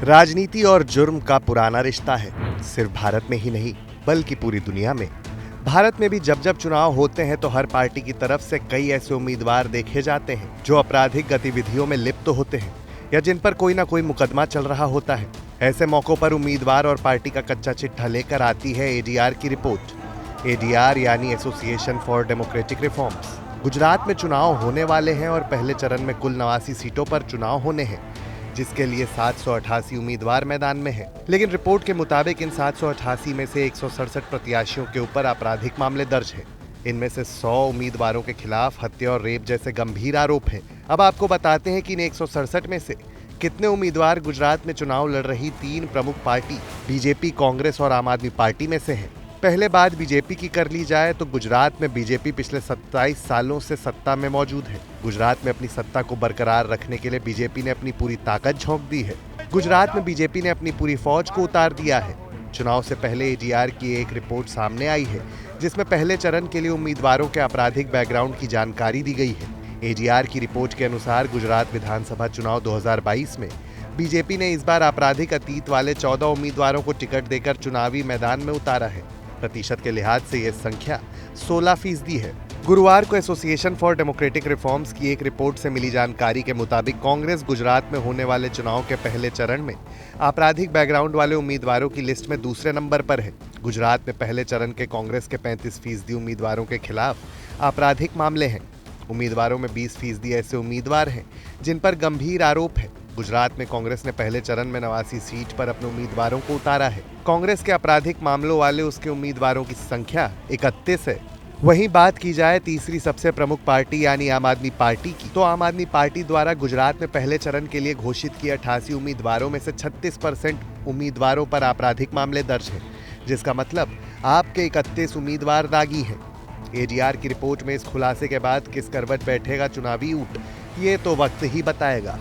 राजनीति और जुर्म का पुराना रिश्ता है, सिर्फ भारत में ही नहीं बल्कि पूरी दुनिया में। भारत में भी जब जब चुनाव होते हैं तो हर पार्टी की तरफ से कई ऐसे उम्मीदवार देखे जाते हैं जो आपराधिक गतिविधियों में लिप्त होते हैं या जिन पर कोई ना कोई मुकदमा चल रहा होता है। ऐसे मौकों पर उम्मीदवार और पार्टी का कच्चा चिट्ठा लेकर आती है एडीआर की रिपोर्ट। एडीआर यानी association for democratic reforms. Gujarat में चुनाव होने वाले हैं और पहले चरण में कुल 89 सीटों पर चुनाव होने हैं, जिसके लिए 788 उम्मीदवार मैदान में हैं। लेकिन रिपोर्ट के मुताबिक इन 788 में से 167 प्रत्याशियों के ऊपर आपराधिक मामले दर्ज हैं। इनमें से 100 उम्मीदवारों के खिलाफ हत्या और रेप जैसे गंभीर आरोप हैं। अब आपको बताते हैं कि इन 167 में से कितने उम्मीदवार गुजरात में चुनाव लड़ रही 3 प्रमुख पार्टी बीजेपी, कांग्रेस और आम आदमी पार्टी में से हैं। पहले बात बीजेपी की कर ली जाए तो गुजरात में बीजेपी पिछले 27 सालों से सत्ता में मौजूद है। गुजरात में अपनी सत्ता को बरकरार रखने के लिए बीजेपी ने अपनी पूरी ताकत झोंक दी है। गुजरात में बीजेपी ने अपनी पूरी फौज को उतार दिया है। चुनाव से पहले एडीआर की एक रिपोर्ट सामने आई है जिसमें पहले चरण के लिए उम्मीदवारों के आपराधिक बैकग्राउंड की जानकारी दी गई है। एडीआर की रिपोर्ट के अनुसार गुजरात विधानसभा चुनाव 2022 में बीजेपी ने इस बार आपराधिक अतीत वाले 14 उम्मीदवारों को टिकट देकर चुनावी मैदान में उतारा है। प्रतिशत के लिहाज से यह संख्या 16% है। गुरुवार को एसोसिएशन फॉर डेमोक्रेटिक रिफॉर्म्स की एक रिपोर्ट से मिली जानकारी के मुताबिक कांग्रेस गुजरात में होने वाले चुनाव के पहले चरण में आपराधिक बैकग्राउंड वाले उम्मीदवारों की लिस्ट में दूसरे नंबर पर है। गुजरात में पहले चरण के कांग्रेस के 35% उम्मीदवारों के खिलाफ आपराधिक मामले हैं। उम्मीदवारों में 20% ऐसे उम्मीदवार हैं जिन पर गंभीर आरोप है। गुजरात में कांग्रेस ने पहले चरण में 89 सीट पर अपने उम्मीदवारों को उतारा है। कांग्रेस के आपराधिक मामलों वाले उसके उम्मीदवारों की संख्या 31 है। वहीं बात की जाए तीसरी सबसे प्रमुख पार्टी यानी आम आदमी पार्टी की, तो आम आदमी पार्टी द्वारा गुजरात में पहले चरण के लिए घोषित किए 88 उम्मीदवारों में से 36% उम्मीदवारों पर आपराधिक मामले दर्ज हैं, जिसका मतलब आपके 31 उम्मीदवार दागी हैं। एडीआर की रिपोर्ट में इस खुलासे के बाद किस करवट बैठेगा चुनावी ऊंट, ये तो वक्त ही बताएगा।